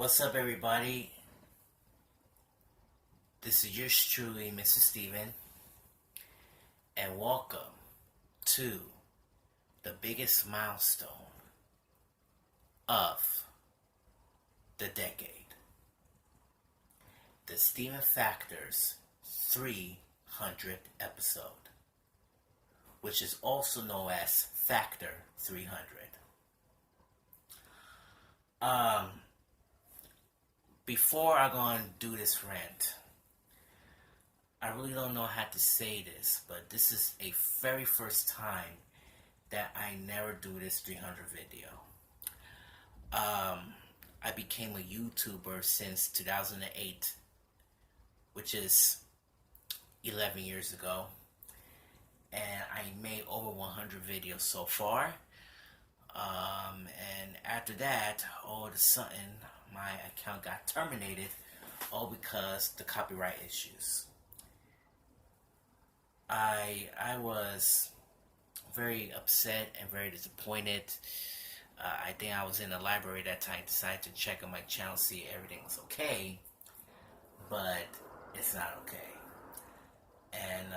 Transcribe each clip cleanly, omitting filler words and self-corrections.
What's up, everybody? This is yours truly, Mr. Steven, and welcome to the biggest milestone of the decade, the Steven Factor's 300th episode, which is also known as Factor 300. Before I go and do this rant, I really don't know how to say this, but this is a very first time that I never do this 300 video. I became a YouTuber since 2008, which is 11 years ago, and I made over 100 videos so far. And after that, all of a sudden, my account got terminated, all because the copyright issues. I was very upset and very disappointed. I think I was in the library at that time, decided to check on my channel, see if everything was okay, but it's not okay. And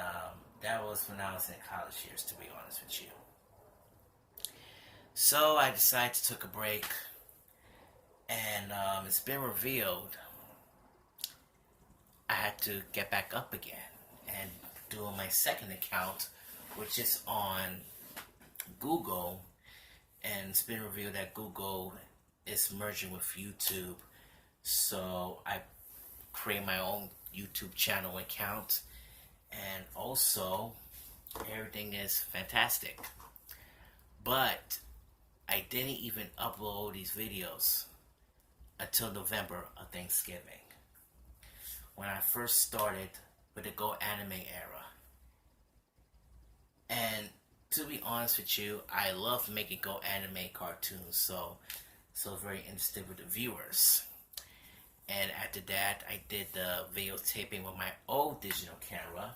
that was when I was in college years, to be honest with you. So I decided to take a break, and it's been revealed I had to get back up again and do my second account, which is on Google, and it's been revealed that Google is merging with YouTube, so I create my own YouTube channel account, and also everything is fantastic. But I didn't even upload these videos until November of Thanksgiving, when I first started with the Go Anime era. And to be honest with you, I love making Go Anime cartoons, so very interested with the viewers. And after that, I did the videotaping with my old digital camera,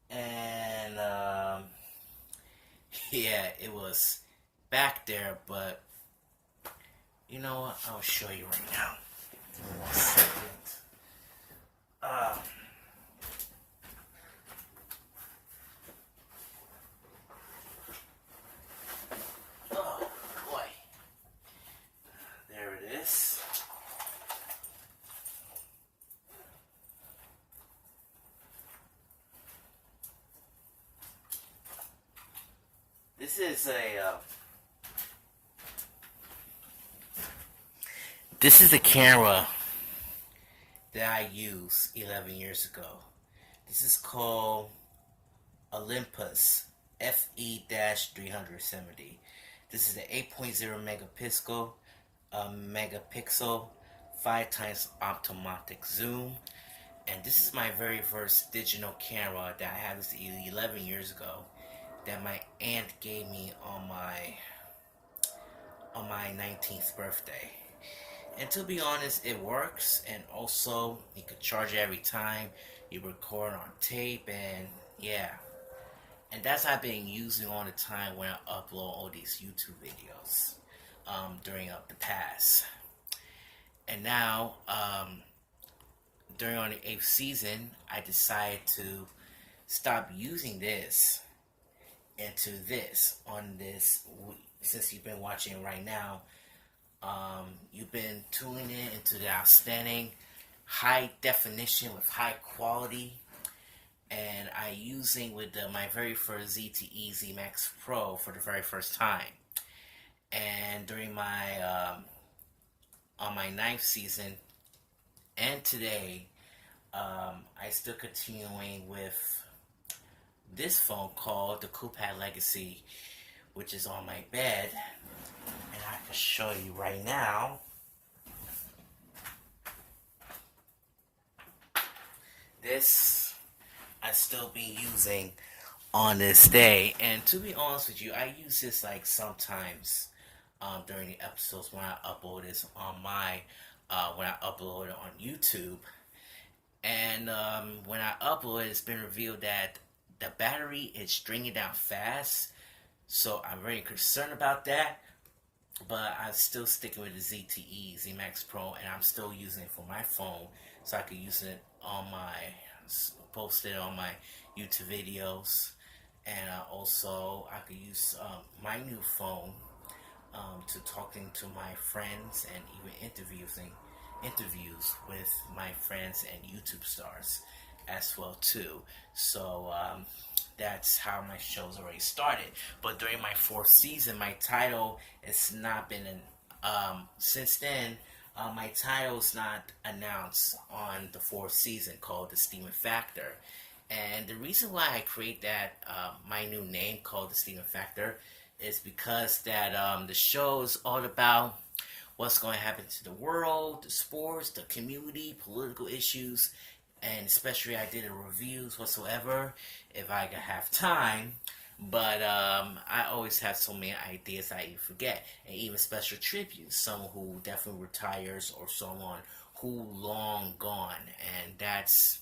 and yeah, it was back there, but you know what? I'll show you right now. Give me 1 second. Oh boy, there it is. This is a camera that I used 11 years ago. This is called Olympus FE-370. This is an 8.0 megapixel 5 times optometric zoom, and this is my very first digital camera that I had. This 11 years ago that my aunt gave me on my 19th birthday. And to be honest, it works, and also you can charge it every time you record on tape, and yeah. And that's what I've been using all the time when I upload all these YouTube videos during the past. And now, during on the 8th season, I decided to stop using this into this on this. Since you've been watching right now, you've been tuning in into the outstanding high definition with high quality, and I using with my very first ZTE Z Max Pro for the very first time. And during my on my 9th season and today, I still continuing with this phone called the Coolpad Legacy, which is on my bed, and I can show you right now. This I still be using on this day, and to be honest with you, I use this like sometimes during the episodes when I upload this on my when I upload it on YouTube. And when I upload it, it's been revealed that the battery is draining down fast, so I'm very concerned about that. but I'm still sticking with the ZTE, ZMAX Pro, and I'm still using it for my phone, so I could use it on post it on my YouTube videos, and also I could use my new phone to talking to my friends and even interviews with my friends and YouTube stars as well too. So that's how my show's already started. But during my fourth season, my title has not been since then. My title's not announced on the fourth season called the Steven Factor. And the reason why I create that my new name called the Steven Factor is because that the show is all about what's going to happen to the world, the sports, the community, political issues, and especially I did a reviews whatsoever if I could have time. But I always have so many ideas I forget, and even special tributes, someone who definitely retires or someone who long gone, and that's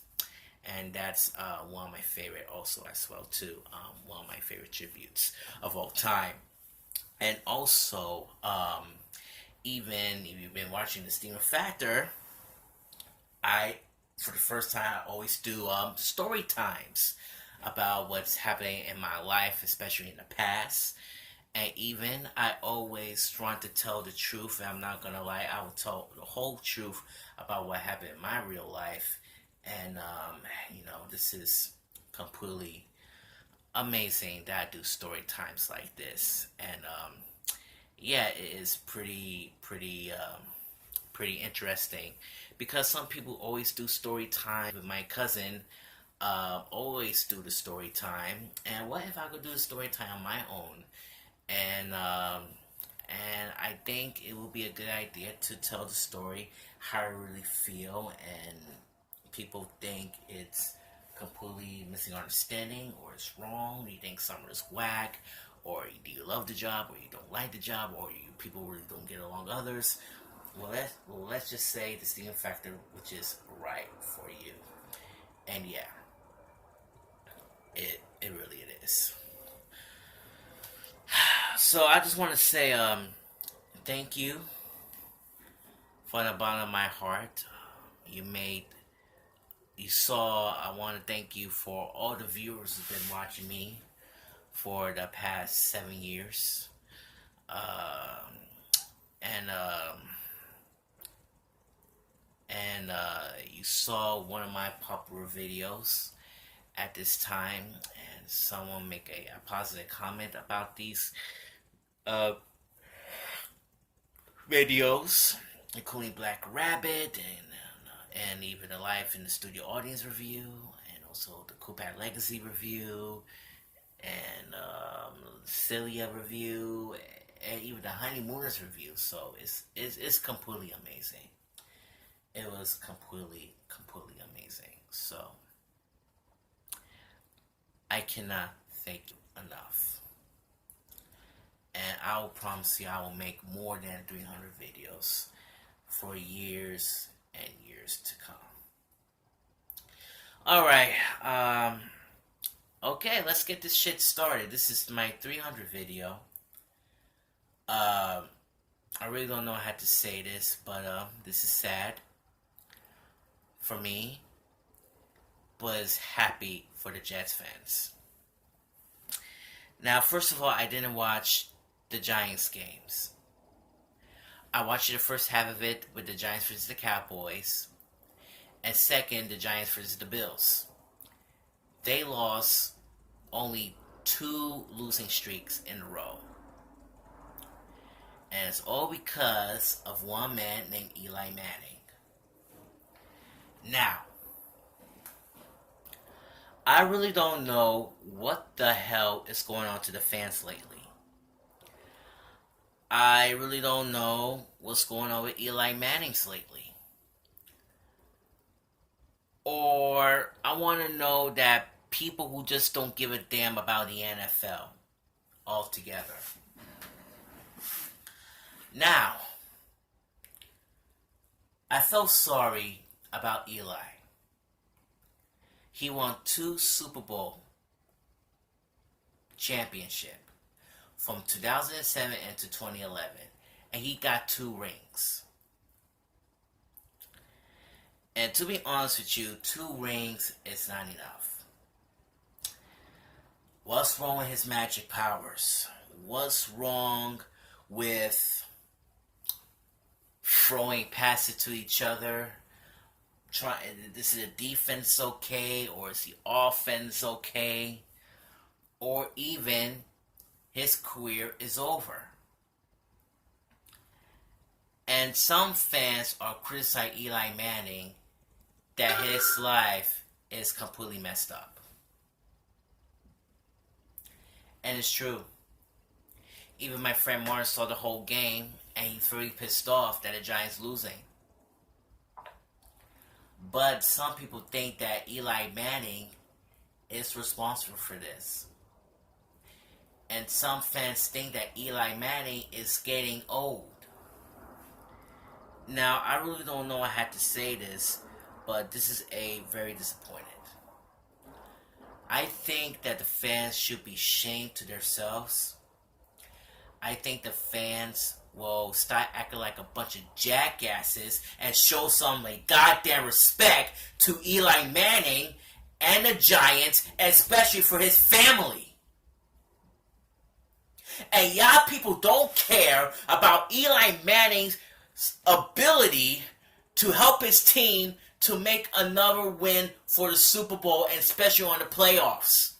one of my favorite also as well too. One of my favorite tributes of all time, and also even if you've been watching the Steamer Factor, I for the first time I always do story times about what's happening in my life, especially in the past. And even I always want to tell the truth, and I'm not gonna lie, I will tell the whole truth about what happened in my real life. And this is completely amazing that I do story times like this. And yeah, it is pretty interesting because some people always do story time. With my cousin, always do the story time. And what if I could do the story time on my own? And I think it would be a good idea to tell the story how I really feel, and people think it's completely missing understanding or it's wrong. You think something is whack, or do you love the job, or you don't like the job, or you people really don't get along with others. Let's just say the Steven Factor, which is right for you, and yeah, it really it is. So I just want to say thank you from the bottom of my heart. You made you saw. I want to thank you for all the viewers who've been watching me for the past 7 years. Um, and you saw one of my popular videos at this time, and someone make a positive comment about these uh, videos, including Black Rabbit and even the Life in the Studio Audience review, and also the Kupat Legacy review, and Celia review, and even the Honeymooners review. So it's completely amazing. It was completely amazing. So I cannot thank you enough. And I will promise you I will make more than 300 videos for years and years to come. Alright, okay, let's get this shit started. This is my 300 video. I really don't know how to say this, but this is sad for me, but it's happy for the Jets fans. Now, first of all, I didn't watch the Giants games. I watched the first half of it with the Giants versus the Cowboys, and second, the Giants versus the Bills. They lost only 2 losing streaks in a row. And it's all because of one man named Eli Manning. Now, I really don't know what the hell is going on to the fans lately. I really don't know what's going on with Eli Manning's lately. Or I want to know that people who just don't give a damn about the NFL altogether. Now, I felt sorry about Eli. He won 2 Super Bowl championship from 2007 and to 2011. and he got 2 rings. And to be honest with you, 2 rings is not enough. What's wrong with his magic powers? What's wrong with throwing passes to each other? Is the defense okay, or is the offense okay, or even his career is over? And some fans are criticizing Eli Manning that his life is completely messed up. And it's true. Even my friend Martin saw the whole game, and he's very pissed off that the Giants losing. But some people think that Eli Manning is responsible for this. And some fans think that Eli Manning is getting old. Now, I really don't know I had to say this, but this is very disappointed. I think that the fans should be ashamed to themselves. I think the fans will start acting like a bunch of jackasses and show some like goddamn respect to Eli Manning and the Giants, especially for his family. And y'all people don't care about Eli Manning's ability to help his team to make another win for the Super Bowl, and especially on the playoffs.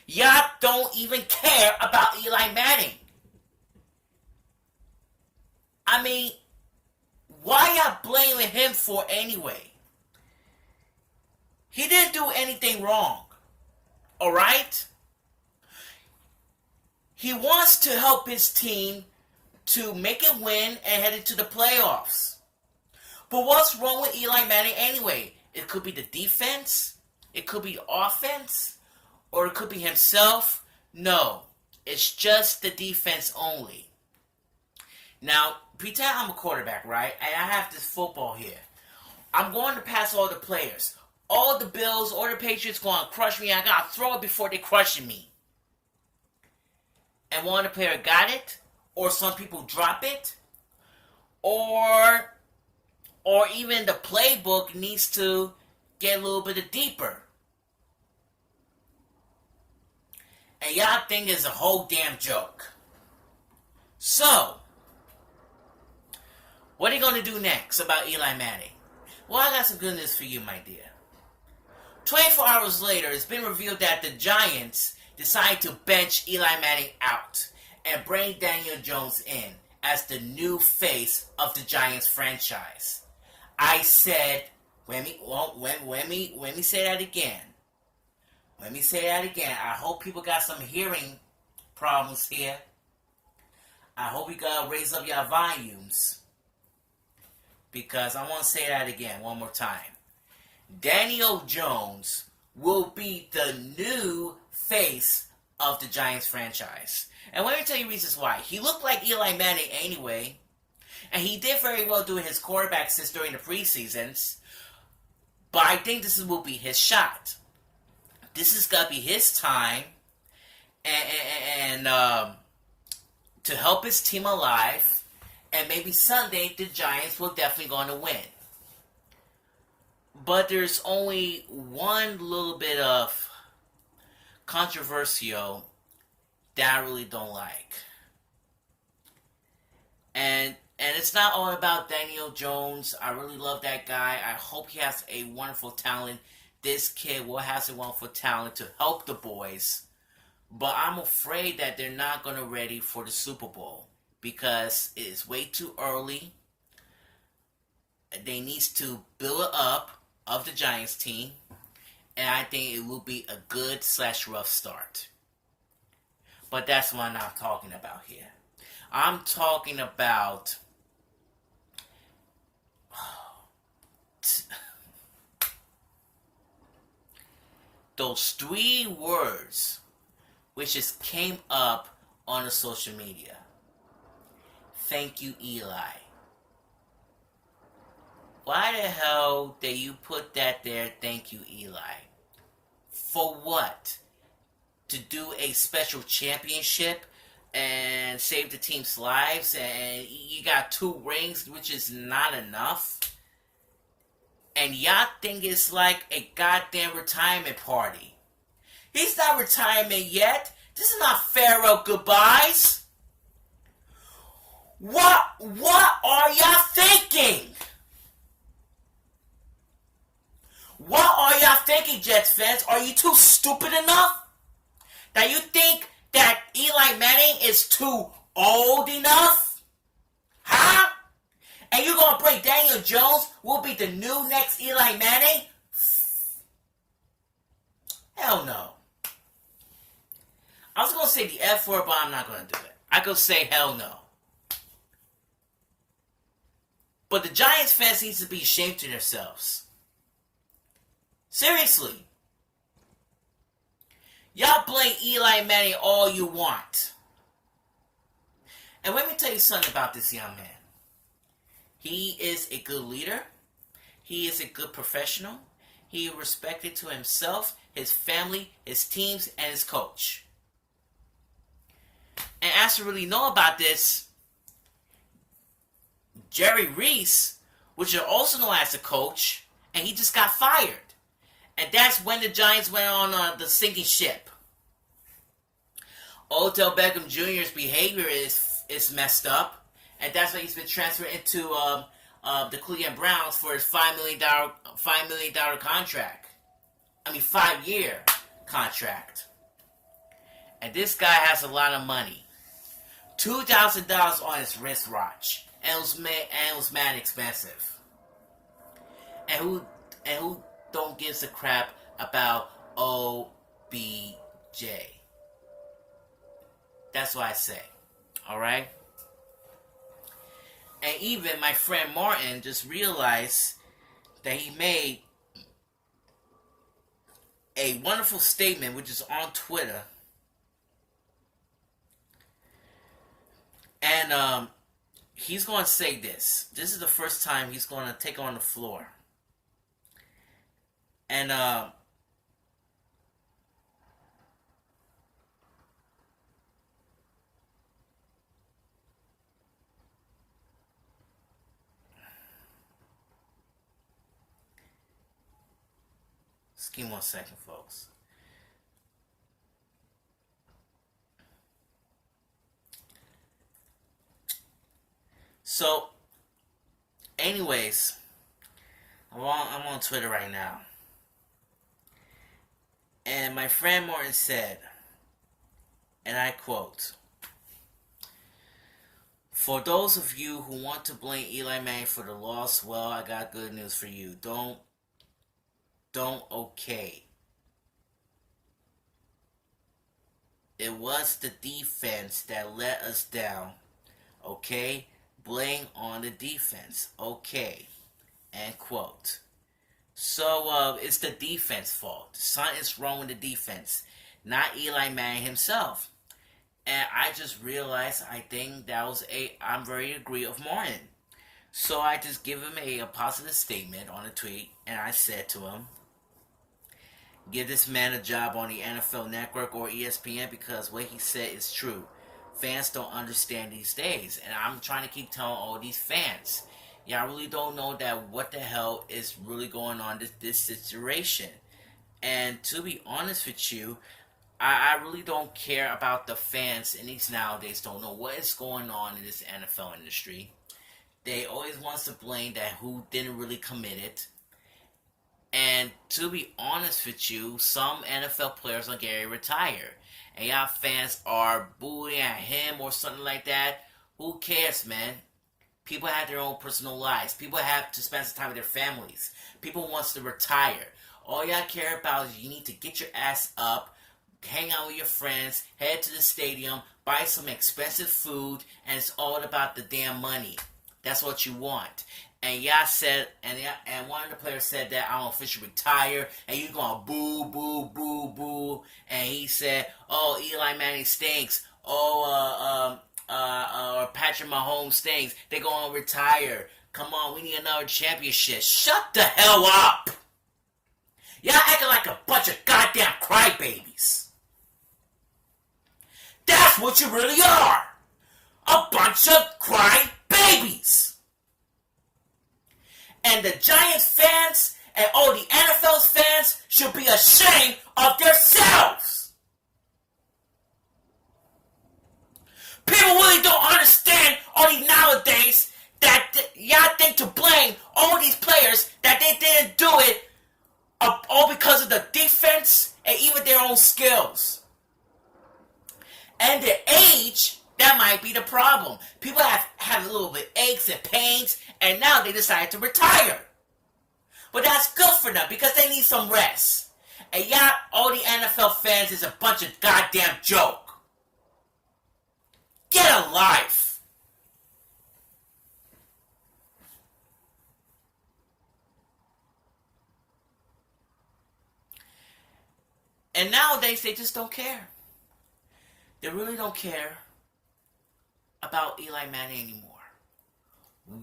Y'all don't even care about Eli Manning. I mean, why y'all blaming him for anyway? He didn't do anything wrong. Alright? He wants to help his team to make it win and head into the playoffs. But what's wrong with Eli Manning anyway? It could be the defense, it could be the offense, or it could be himself. No, it's just the defense only. Now, pretend I'm a quarterback, right? And I have this football here. I'm going to pass all the players. All the Bills or the Patriots going to crush me. I got to throw it before they crushing me. And one of the players got it, or some people drop it, or even the playbook needs to get a little bit deeper. And y'all think it's a whole damn joke. So, what are you going to do next about Eli Manning? Well, I got some good news for you, my dear. 24 hours later, it's been revealed that the Giants decided to bench Eli Manning out and bring Daniel Jones in as the new face of the Giants franchise. I said, let me say that again. Let me say that again. I hope people got some hearing problems here. I hope you gotta raise up your volumes, because I want to say that again one more time. Daniel Jones will be the new face of the Giants franchise. And let me tell you reasons why. He looked like Eli Manning anyway, and he did very well doing his quarterback assist during the preseasons, but I think this will be his shot. This is going to be his time and to help his team alive, and maybe Sunday the Giants will definitely going to win. But there's only one little bit of controversial that I really don't like. And it's not all about Daniel Jones. I really love that guy. I hope he has a wonderful talent. This kid will have a wonderful talent to help the boys. But I'm afraid that they're not going to ready for the Super Bowl, because it is way too early. They need to build up of the Giants team, and I think it will be a good / rough start. But that's what I'm not talking about here. I'm talking about those 3 words which just came up on the social media. Thank you, Eli. Why the hell did you put that there? Thank you, Eli. For what? To do a special championship and saved the team's lives, and you got 2 rings, which is not enough. And y'all think it's like a goddamn retirement party. He's not retirement yet. This is not farewell goodbyes. What are y'all thinking? What are y'all thinking, Jets fans? Are you too stupid enough? That you think that Eli Manning is too old enough? Huh? And you gonna bring Daniel Jones will be the new next Eli Manning? Hell no. I was gonna say the F word, but I'm not gonna do it. I could say hell no. But the Giants fans need to be ashamed to themselves. Seriously. Y'all blame Eli Manning all you want. And let me tell you something about this young man. He is a good leader. He is a good professional. He is respected to himself, his family, his teams, and his coach. And as to really know about this, Jerry Reese, which is also known as a coach, and he just got fired. And that's when the Giants went on the sinking ship. Odell Beckham Jr.'s behavior is messed up. And that's why he's been transferred into the Cleveland Browns for his $5 million contract. 5-year contract. And this guy has a lot of money. $2,000 on his wristwatch. And it was mad expensive. And who don't gives a crap about OBJ? That's what I say. Alright? And even my friend Martin just realized that he made a wonderful statement, which is on Twitter. And he's going to say this. This is the first time he's going to take on the floor. And just give me 1 second, folks. So, anyways, I'm on Twitter right now. And my friend Martin said, and I quote, "For those of you who want to blame Eli Manning for the loss, well, I got good news for you. Don't okay. It was the defense that let us down. Okay? Blame on the defense. Okay." End quote. So, it's the defense fault. Something is wrong with the defense. Not Eli Manning himself. And I just realized, I think that was I'm very agree of Martin. So I just give him a positive statement on a tweet. And I said to him, give this man a job on the NFL Network or ESPN, because what he said is true. Fans don't understand these days. And I'm trying to keep telling all these fans, y'all really don't know that what the hell is really going on this situation. And to be honest with you, I really don't care about the fans, and these nowadays don't know what is going on in this NFL industry. They always want to blame that who didn't really commit it. And to be honest with you, some NFL players are getting retired. And y'all fans are booing at him or something like that. Who cares, man? People have their own personal lives. People have to spend some time with their families. People wants to retire. All y'all care about is you need to get your ass up, hang out with your friends, head to the stadium, buy some expensive food, and it's all about the damn money. That's what you want. And y'all said, and one of the players said that I'm officially retired, and you going boo, boo, boo, boo. And he said, oh, Eli Manning stinks. Oh, or Patrick Mahomes stinks. They gonna retire. Come on, we need another championship. Shut the hell up! Y'all acting like a bunch of goddamn crybabies. That's what what you really are. A bunch of crying babies. And the Giants fans and all the NFL fans should be ashamed of themselves. People really don't understand only nowadays that y'all think to blame all these players that they didn't do it all because of the defense and even their own skills. And their age, that might be the problem. People have had a little bit aches and pains, and now they decided to retire. But that's good for them because they need some rest. And y'all, all the NFL fans is a bunch of goddamn joke. Get a life. And nowadays, they just don't care. They really don't care about Eli Manning anymore.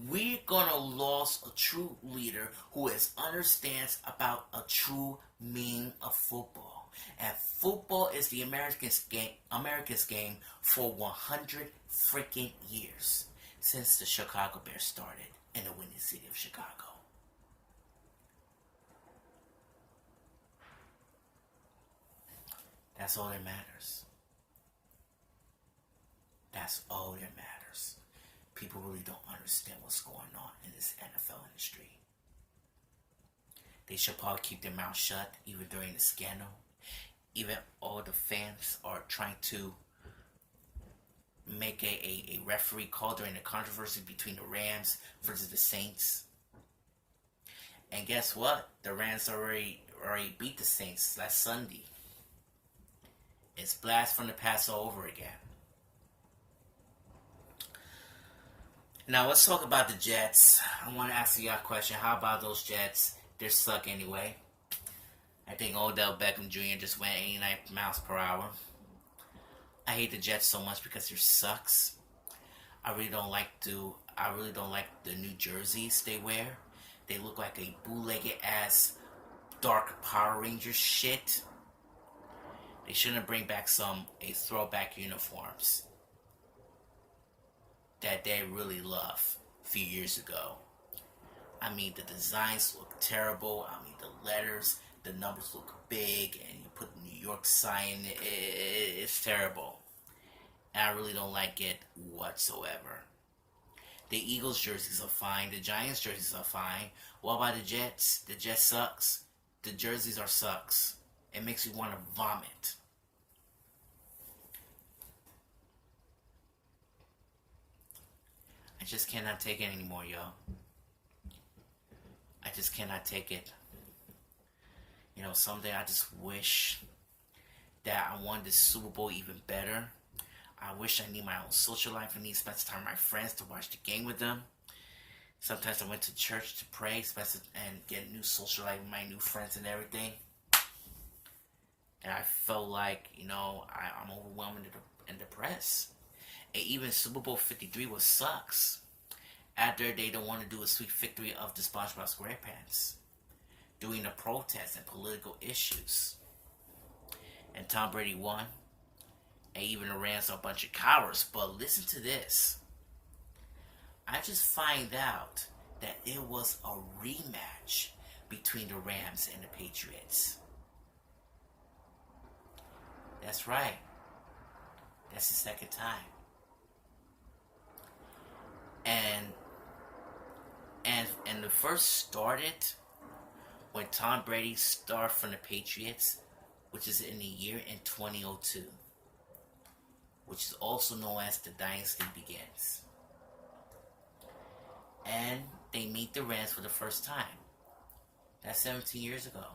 We're gonna lose a true leader who understands about a true meaning of football. And football is the Americans' game for 100 freaking years since the Chicago Bears started in the winning city of Chicago. That's all that matters. That's all that matters. People really don't understand what's going on in this NFL industry. They should probably keep their mouth shut even during the scandal. Even all the fans are trying to make a referee call during the controversy between the Rams versus the Saints. And guess what? The Rams already beat the Saints last Sunday. It's blast from the past all over again. Now let's talk about the Jets. I want to ask you a question. How about those Jets? They suck anyway. I think Odell Beckham Jr. just went 89 miles per hour. I hate the Jets so much because they sucks. I really don't like the new jerseys they wear. They look like a bootlegged ass dark Power Rangers shit. They shouldn't bring back a throwback uniforms that they really love a few years ago. I mean, the designs look terrible. I mean, the letters, the numbers look big, and you put the New York sign. It's terrible. And I really don't like it whatsoever. The Eagles jerseys are fine. The Giants jerseys are fine. What about the Jets? The Jets sucks. The jerseys are sucks. It makes you want to vomit. I just cannot take it anymore, yo. I just cannot take it. You know, someday I just wish that I wanted this Super Bowl even better. I wish I need my own social life. I need to spend time with my friends to watch the game with them. Sometimes I went to church to pray, and get a new social life with my new friends and everything. And I felt like, you know, I'm overwhelmed and depressed. And even Super Bowl 53 was sucks. After they don't want to do a sweet victory of the SpongeBob SquarePants, doing the protests and political issues. And Tom Brady won. And even the Rams are a bunch of cowards. But listen to this. I just find out that it was a rematch between the Rams and the Patriots. That's right. That's the second time. And the first started when Tom Brady started from the Patriots, which is in the year in 2002, which is also known as the Dynasty Begins. And they meet the Rams for the first time. That's 17 years ago.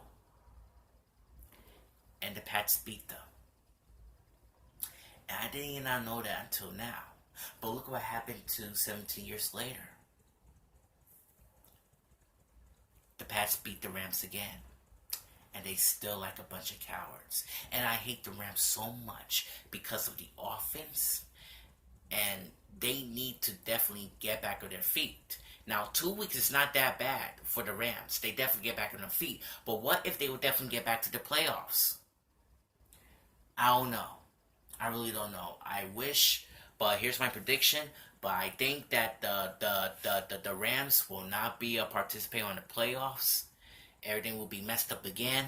And the Pats beat them. And I didn't even know that until now. But look what happened to 17 years later. The Pats beat the Rams again. And they still like a bunch of cowards. And I hate the Rams so much because of the offense. And they need to definitely get back on their feet. Now, 2 weeks is not that bad for the Rams. They definitely get back on their feet. But what if they would definitely get back to the playoffs? I don't know. I really don't know. I wish, but here's my prediction. But I think that the Rams will not be a participant on the playoffs. Everything will be messed up again.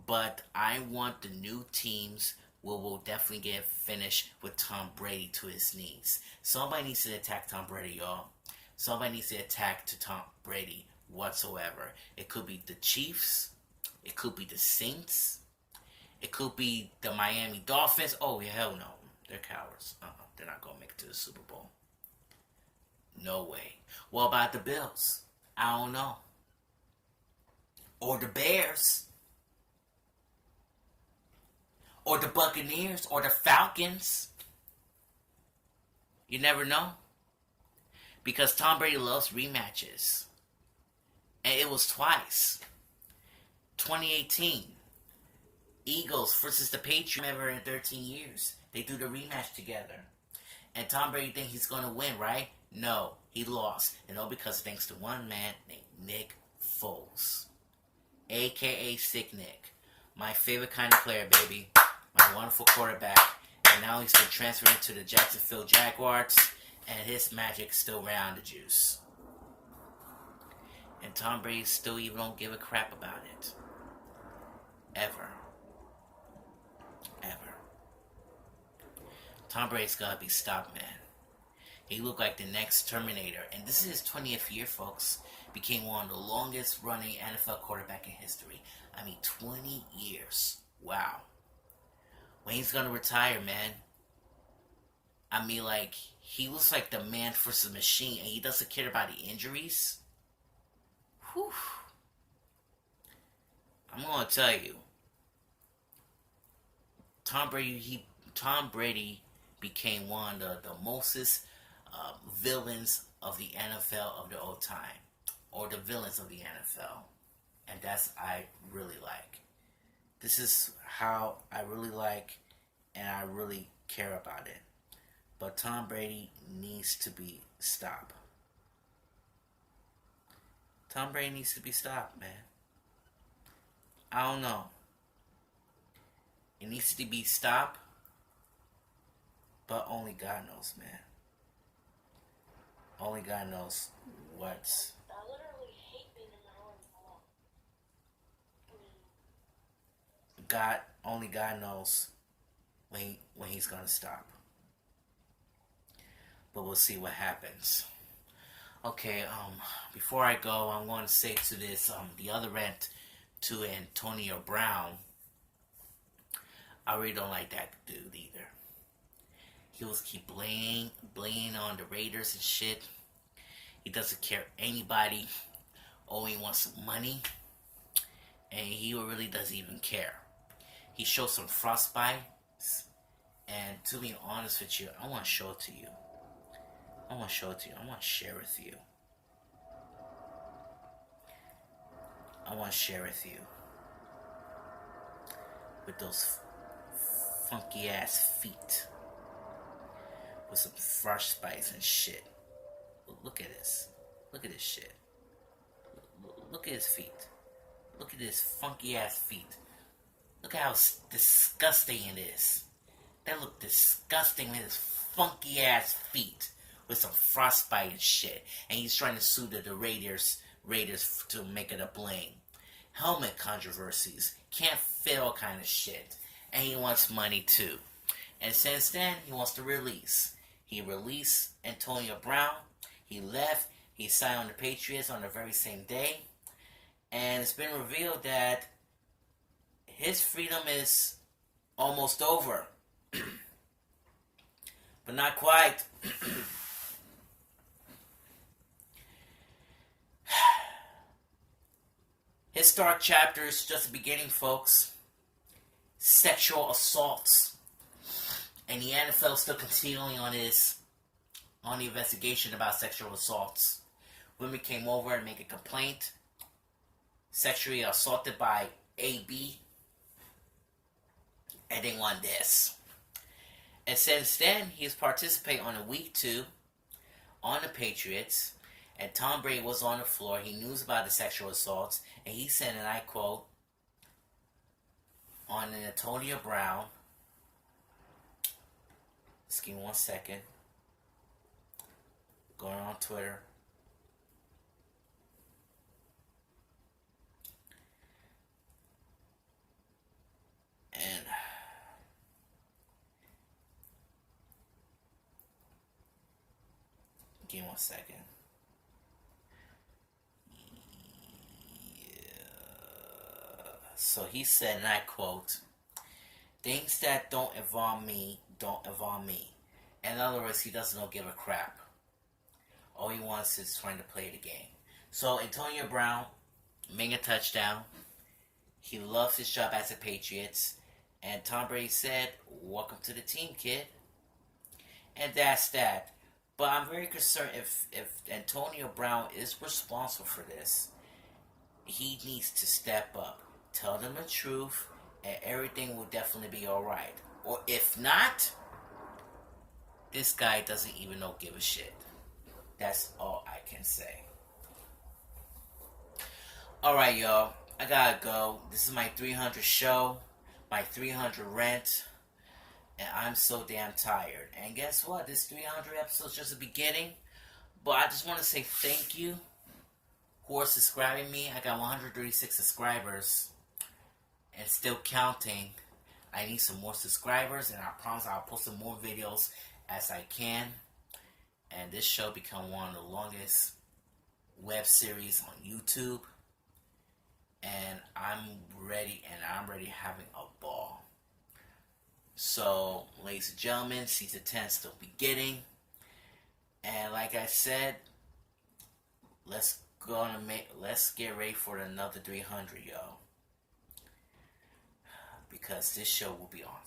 But I want the new teams will definitely get finished with Tom Brady to his knees. Somebody needs to attack Tom Brady, y'all. Somebody needs to attack to Tom Brady whatsoever. It could be the Chiefs. It could be the Saints. It could be the Miami Dolphins. Oh, yeah, hell no. They're cowards. They're not going to make it to the Super Bowl. No way. What about the Bills? I don't know. Or the Bears. Or the Buccaneers. Or the Falcons. You never know. Because Tom Brady loves rematches. And it was twice. 2018. Eagles versus the Patriots. Ever in 13 years. They do the rematch together. And Tom Brady thinks he's going to win, right? No, he lost. And all because thanks to one man named Nick Foles. A.K.A. Sick Nick. My favorite kind of player, baby. My wonderful quarterback. And now he's been transferred to the Jacksonville Jaguars. And his magic still round the juice. And Tom Brady still even don't give a crap about it. Ever. Ever. Tom Brady's gotta be stopped, man. He looked like the next Terminator. And this is his 20th year, folks. Became one of the longest running NFL quarterback in history. I mean, 20 years. Wow. When he's gonna retire, man. I mean, like, he looks like the man versus the machine. And he doesn't care about the injuries. Whew. I'm gonna tell you. Tom Brady became one of the mostest villains of the NFL of the old time, or the villains of the NFL, and that's I really like. This is how I really like, and I really care about it. But Tom Brady needs to be stopped. Tom Brady needs to be stopped, man. I don't know. It needs to be stopped. But only God knows, man. Only God knows what's. I literally hate being in my own home. Only God knows when he's gonna stop. But we'll see what happens. Okay, before I go, I'm going to say to this, the other rant to Antonio Brown. I really don't like that dude either. He was keep blaming on the Raiders and shit. He doesn't care anybody. Oh, he wants some money. And he really doesn't even care. He showed some frostbite. And to be honest with you, I want to show it to you. I want to share it with you. I want to share with you. With those funky ass feet. With some fresh spice and shit. Look at this. Look at this shit. Look at his feet. Look at his funky ass feet. Look at how disgusting it is. That look disgusting with his funky ass feet. With some frostbite and shit. And he's trying to sue the Raiders to make it a blame. Helmet controversies. Can't fit all kind of shit. And he wants money too. And since then, he wants to release. He released Antonio Brown. He left. He signed on the Patriots on the very same day. And it's been revealed that his freedom is almost over. But not quite. His dark chapter is just the beginning, folks. Sexual assaults. And the NFL is still continuing on the investigation about sexual assaults. Women came over and made a complaint. Sexually assaulted by AB. And they want this. And since then, he's participated on a week 2 on the Patriots. And Tom Brady was on the floor. He knew about the sexual assaults. And he said, and I quote, on Antonio Brown, Just give me 1 second. Going on Twitter. And give me 1 second. So he said, and I quote, "Things that don't involve me don't involve me." In other words, he doesn't give a crap. All he wants is trying to play the game. So Antonio Brown made a touchdown. He loves his job as a Patriots. And Tom Brady said, "Welcome to the team, kid." And that's that. But I'm very concerned if Antonio Brown is responsible for this, he needs to step up. Tell them the truth, and everything will definitely be alright. Or if not, this guy doesn't even give a shit. That's all I can say. Alright, y'all. I gotta go. This is my 300 show, my 300 rant, and I'm so damn tired. And guess what? This 300 episode is just the beginning. But I just want to say thank you who are subscribing me. I got 136 subscribers and still counting. I need some more subscribers, and I promise I'll post some more videos as I can. And this show become one of the longest web series on YouTube. And I'm ready having a ball. So, ladies and gentlemen, season 10 is still beginning. And like I said, let's get ready for another 300, yo. Because this show will be on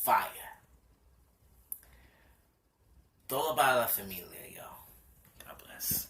fire. Todo para la familia, yo. God bless.